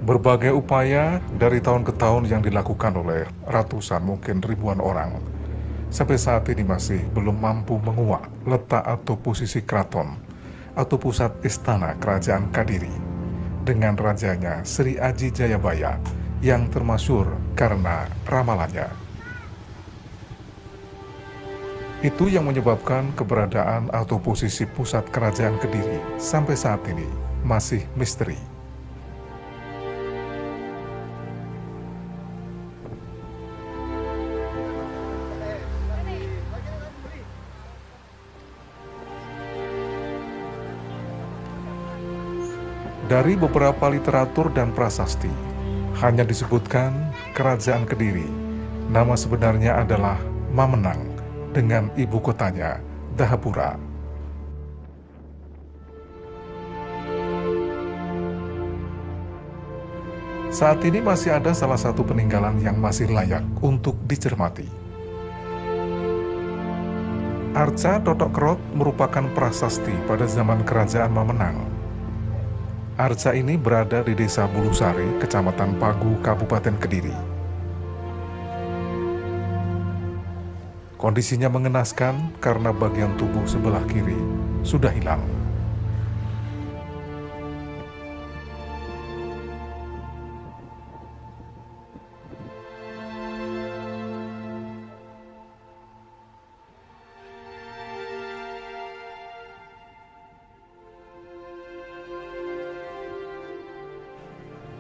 Berbagai upaya dari tahun ke tahun yang dilakukan oleh ratusan mungkin ribuan orang sampai saat ini masih belum mampu menguak letak atau posisi keraton atau pusat istana kerajaan Kadiri dengan rajanya Sri Aji Jayabaya yang termasyhur karena ramalannya. Itu yang menyebabkan keberadaan atau posisi pusat kerajaan Kediri sampai saat ini masih misteri. Dari beberapa literatur dan prasasti, hanya disebutkan Kerajaan Kediri. Nama sebenarnya adalah Mamenang dengan ibu kotanya Dahapura. Saat ini masih ada salah satu peninggalan yang masih layak untuk dicermati. Arca Totok Kerot merupakan prasasti pada zaman Kerajaan Mamenang. Arca ini berada di Desa Bulusari, Kecamatan Pagu, Kabupaten Kediri. Kondisinya mengenaskan karena bagian tubuh sebelah kiri sudah hilang.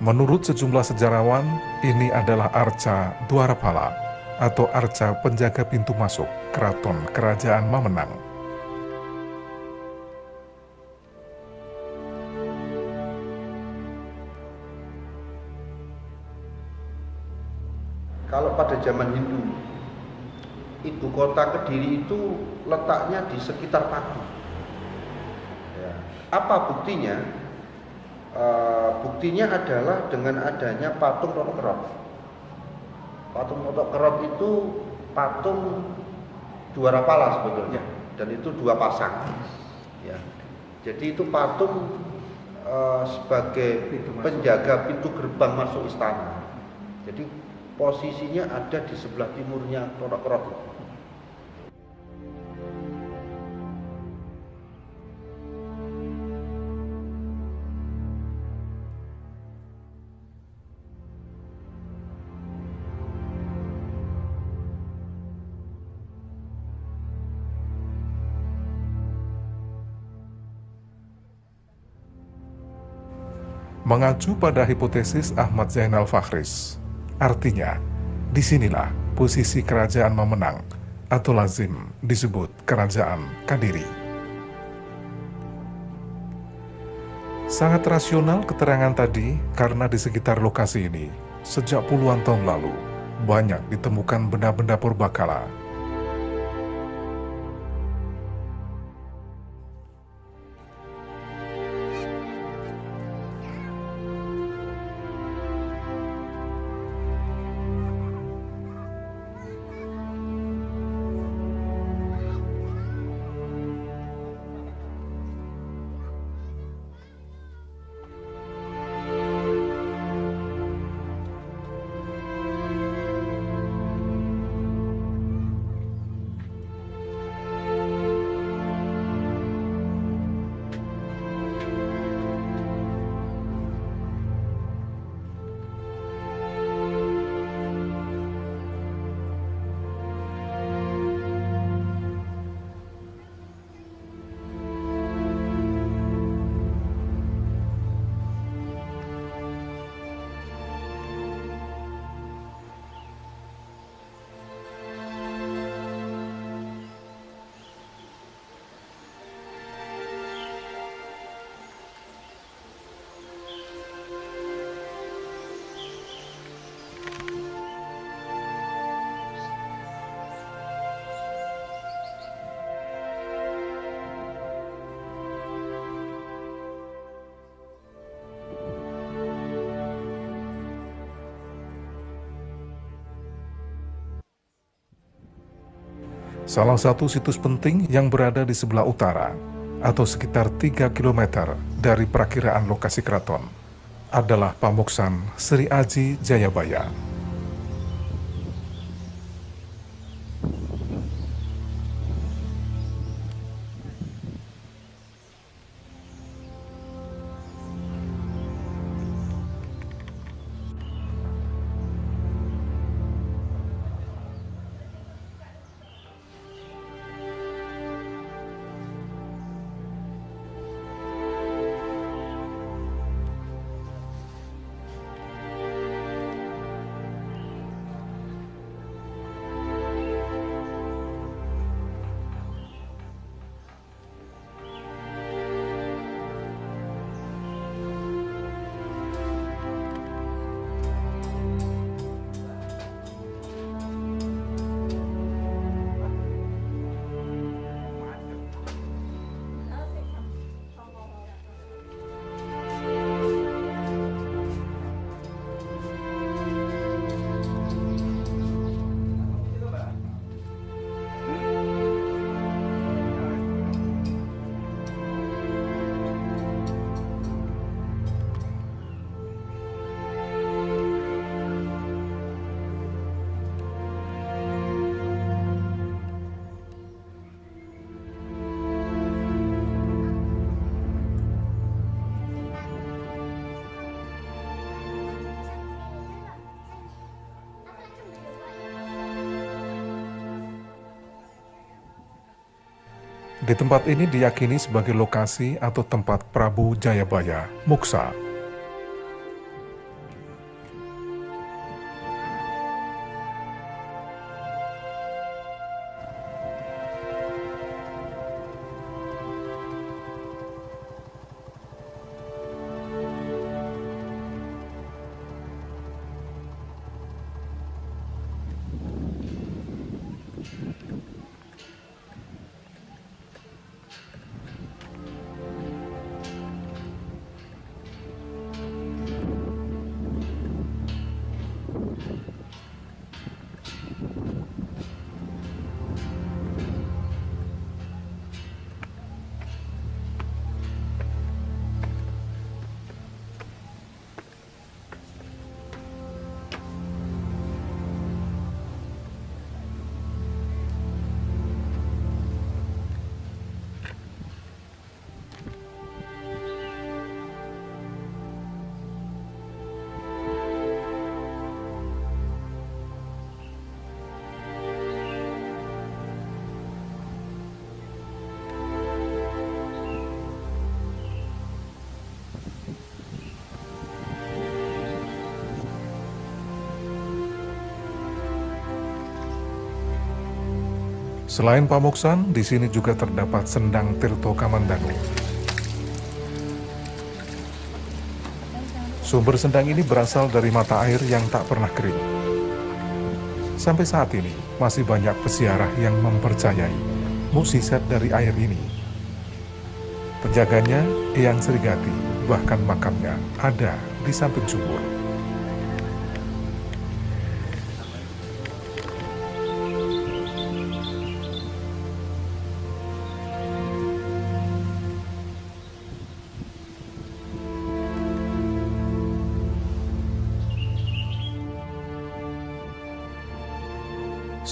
Menurut sejumlah sejarawan, ini adalah arca Dwarapala atau arca penjaga pintu masuk keraton Kerajaan Mamenang. Kalau pada zaman Hindu, ibu kota Kediri itu letaknya di sekitar Paku. Ya. Apa buktinya? Buktinya adalah dengan adanya patung Totok Kerot. Patung Totok Kerot itu patung Dwarapala sebetulnya, dan itu dua pasang. Ya. Jadi itu patung sebagai penjaga pintu gerbang masuk istana. Jadi posisinya ada di sebelah timurnya Totok Kerot. Mengacu pada hipotesis Ahmad Zainal Fakhris, artinya disinilah posisi Kerajaan Mamenang atau lazim disebut Kerajaan Kadiri. Sangat rasional keterangan tadi karena di sekitar lokasi ini sejak puluhan tahun lalu banyak ditemukan benda-benda purbakala. Salah satu situs penting yang berada di sebelah utara atau sekitar 3 km dari perakiraan lokasi keraton adalah Pamuksan Sri Aji Jayabaya. Di tempat ini diyakini sebagai lokasi atau tempat Prabu Jayabaya muksa. Selain Pamuksan, di sini juga terdapat Sendang Tirto Kamandanu. Sumber sendang ini berasal dari mata air yang tak pernah kering. Sampai saat ini, masih banyak peziarah yang mempercayai mukjizat dari air ini. Penjaganya, Eyang Srigati, bahkan makamnya ada di samping sumur.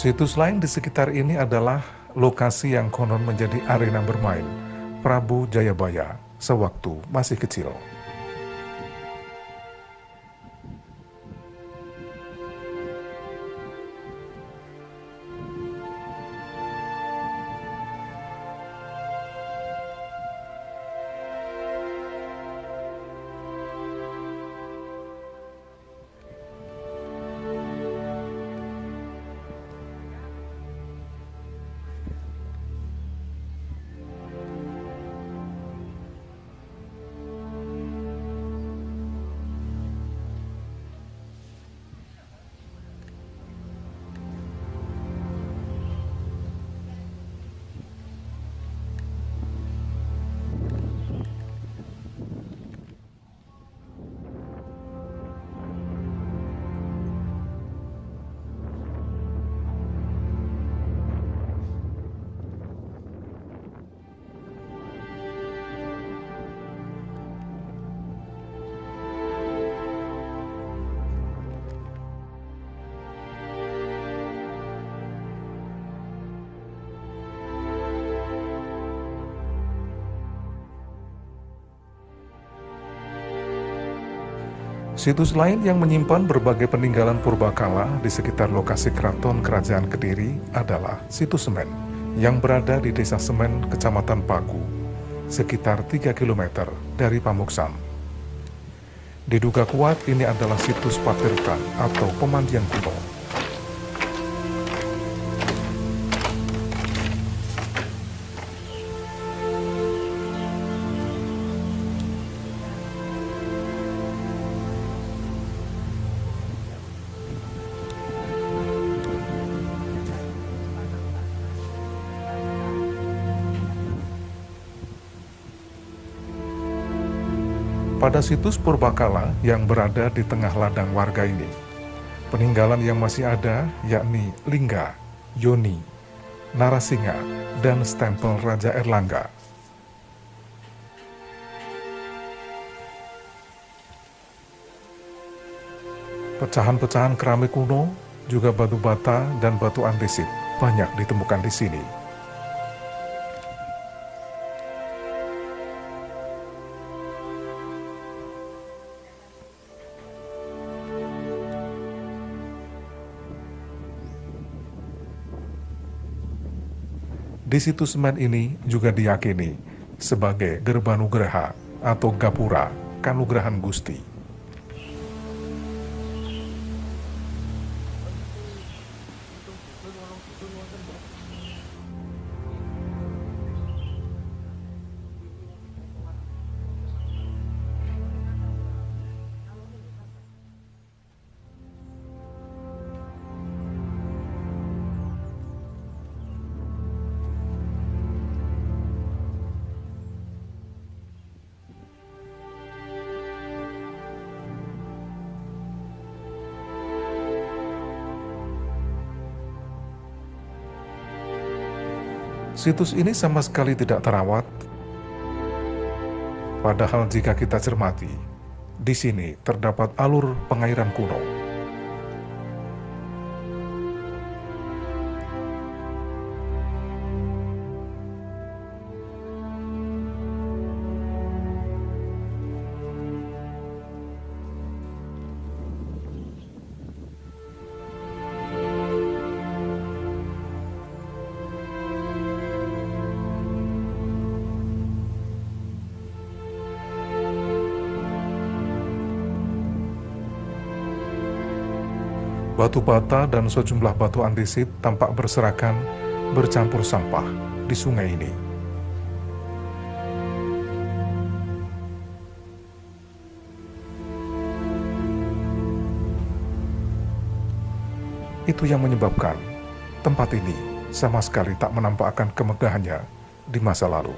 Situs lain di sekitar ini adalah lokasi yang konon menjadi arena bermain Prabu Jayabaya sewaktu masih kecil. Situs lain yang menyimpan berbagai peninggalan purbakala di sekitar lokasi keraton Kerajaan Kediri adalah Situs Semen yang berada di Desa Semen, Kecamatan Paku, sekitar 3 km dari Pamuksan. Diduga kuat ini adalah situs patirtan atau pemandian kuno. Pada situs purbakala yang berada di tengah ladang warga ini, peninggalan yang masih ada yakni lingga, yoni, narasinga, dan stempel Raja Erlangga. Pecahan-pecahan keramik kuno, juga batu bata dan batu andesit banyak ditemukan di sini. Di situs semen ini juga diyakini sebagai Gerbanugraha atau Gapura, Kanugrahan Gusti. Situs ini sama sekali tidak terawat. Padahal jika kita cermati, di sini terdapat alur pengairan kuno. Batu bata dan sejumlah batu andesit tampak berserakan bercampur sampah di sungai ini. Itu yang menyebabkan tempat ini sama sekali tak menampakkan kemegahannya di masa lalu.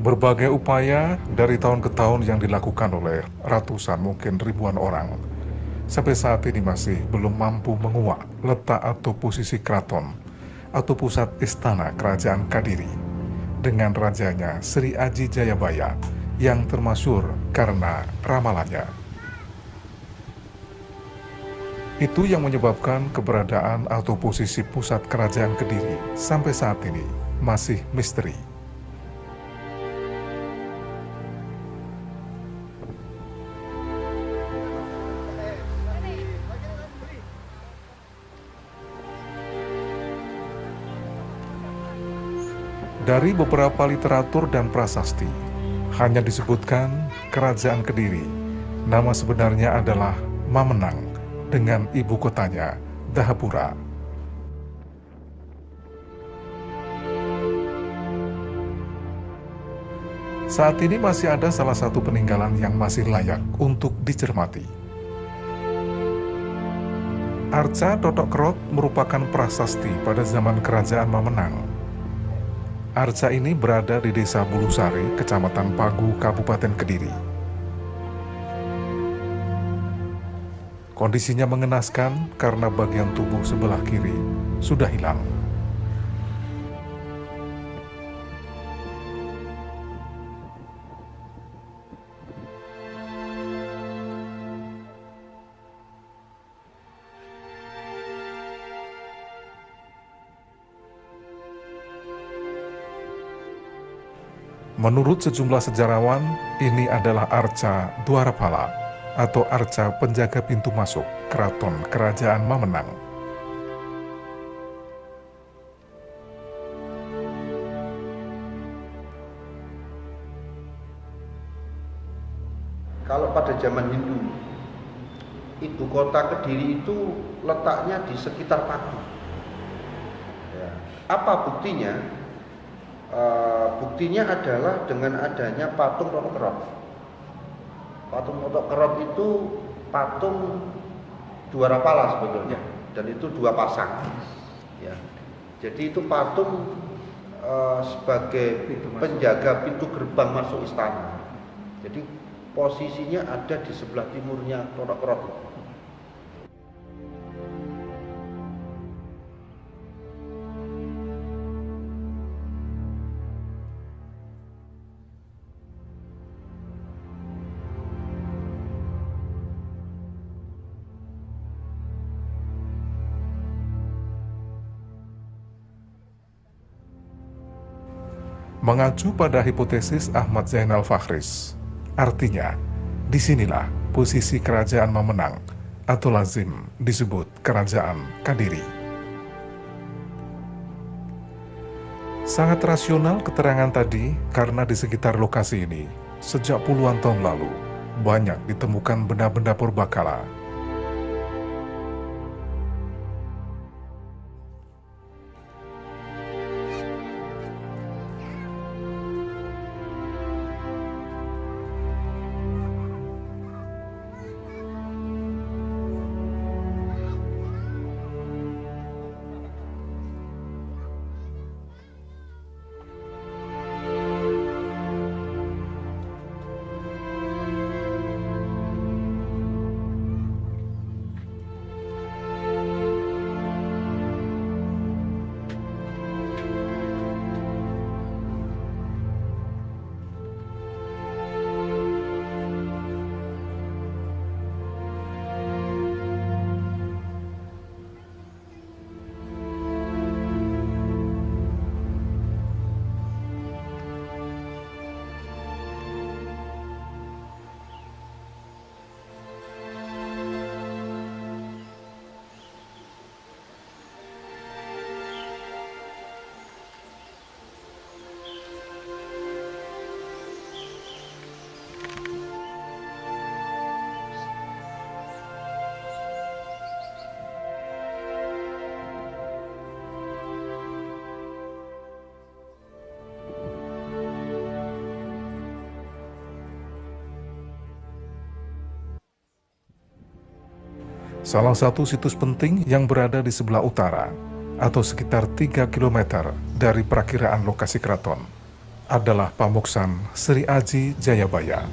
Berbagai upaya dari tahun ke tahun yang dilakukan oleh ratusan mungkin ribuan orang sampai saat ini masih belum mampu menguak letak atau posisi keraton atau pusat istana Kerajaan Kediri dengan rajanya Sri Aji Jayabaya yang termasyhur karena ramalannya. Itu yang menyebabkan keberadaan atau posisi pusat Kerajaan Kediri sampai saat ini masih misteri. Dari beberapa literatur dan prasasti, hanya disebutkan Kerajaan Kediri. Nama sebenarnya adalah Mamenang dengan ibu kotanya Dahapura. Saat ini masih ada salah satu peninggalan yang masih layak untuk dicermati. Arca Totok Kerot merupakan prasasti pada zaman Kerajaan Mamenang. Arca ini berada di Desa Bulusari, Kecamatan Pagu, Kabupaten Kediri. Kondisinya mengenaskan karena bagian tubuh sebelah kiri sudah hilang. Menurut sejumlah sejarawan, ini adalah arca Dwarapala atau arca penjaga pintu masuk keraton Kerajaan Mamenang. Kalau pada zaman Hindu, ibu kota Kediri itu letaknya di sekitar Pagu. Ya. Apa buktinya? Buktinya adalah dengan adanya patung Totok Kerot. Patung Totok Kerot itu patung Dwarapala sebetulnya, dan itu dua pasang. Ya. Jadi itu patung sebagai penjaga pintu gerbang masuk istana. Jadi posisinya ada di sebelah timurnya Totok Kerot. Mengacu pada hipotesis Ahmad Zainal Fakhris, artinya, disinilah posisi Kerajaan Mamenang atau lazim disebut Kerajaan Kadiri. Sangat rasional keterangan tadi karena di sekitar lokasi ini, sejak puluhan tahun lalu, banyak ditemukan benda-benda purbakala. Salah satu situs penting yang berada di sebelah utara, atau sekitar 3 km dari perakiraan lokasi keraton, adalah Pamuksan Sri Aji Jayabaya.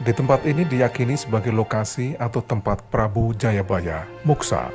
Di tempat ini diyakini sebagai lokasi atau tempat Prabu Jayabaya muksa.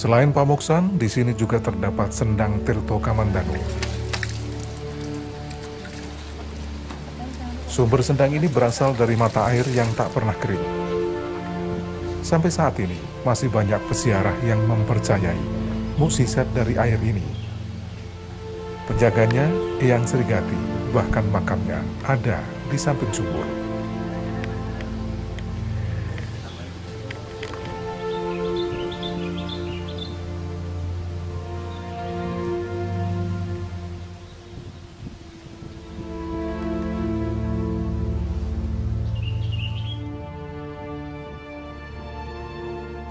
Selain Pamuksan, di sini juga terdapat Sendang Tirto Kamandanu. Sumber sendang ini berasal dari mata air yang tak pernah kering. Sampai saat ini, masih banyak peziarah yang mempercayai mukjizat dari air ini. Penjaganya, Eyang Srigati, bahkan makamnya ada di samping sumur.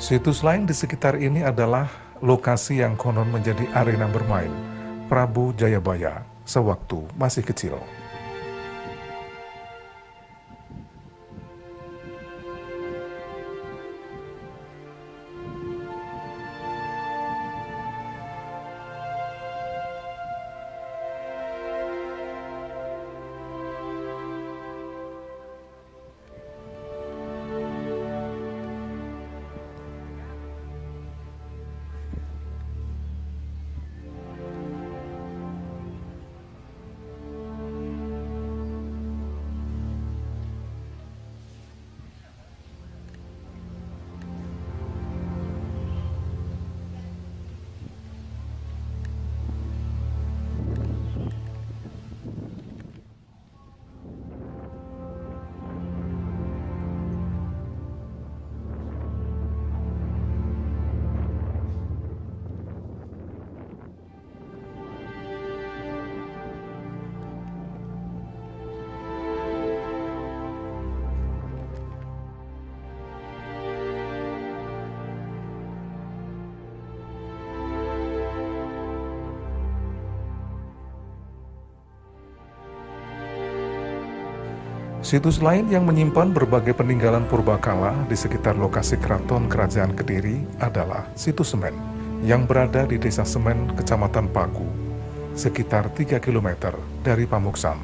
Situs lain di sekitar ini adalah lokasi yang konon menjadi arena bermain Prabu Jayabaya sewaktu masih kecil. Situs lain yang menyimpan berbagai peninggalan purbakala di sekitar lokasi keraton Kerajaan Kediri adalah Situs Semen yang berada di Desa Semen, Kecamatan Paku, sekitar 3 km dari Pamuksan.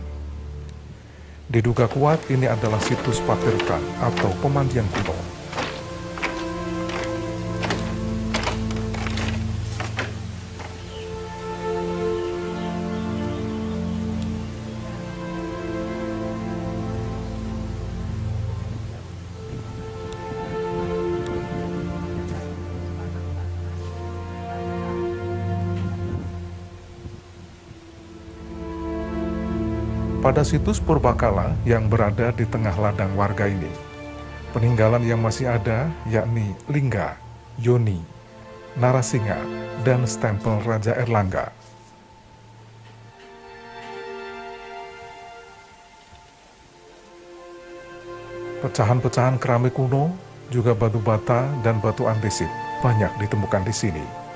Diduga kuat ini adalah situs patirtan atau pemandian kuno. Pada situs purbakala yang berada di tengah ladang warga ini, peninggalan yang masih ada yakni Lingga, Yoni, Narasinga, dan stempel Raja Erlangga. Pecahan-pecahan keramik kuno, juga batu bata dan batu andesit banyak ditemukan di sini.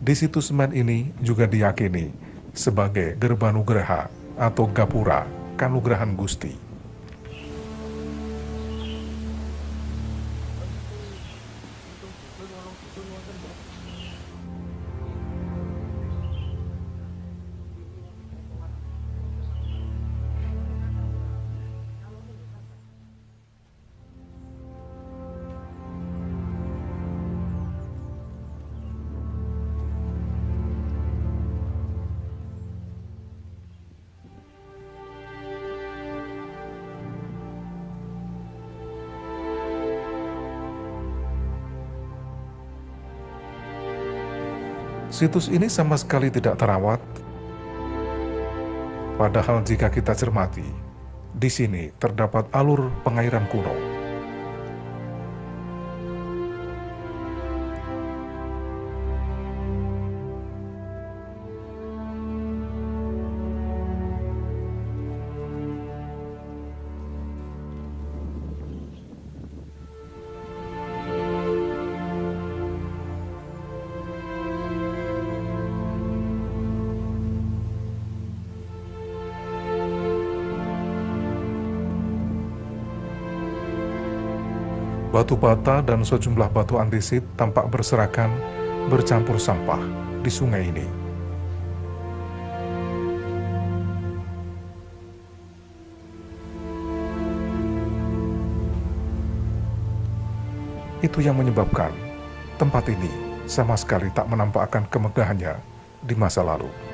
Di situs semen ini juga diyakini sebagai Gerbanugraha atau Gapura Kanugrahan Gusti. Situs ini sama sekali tidak terawat. Padahal jika kita cermati, di sini terdapat alur pengairan kuno. Batu bata dan sejumlah batu andesit tampak berserakan bercampur sampah di sungai ini. Itu yang menyebabkan tempat ini sama sekali tak menampakkan kemegahannya di masa lalu.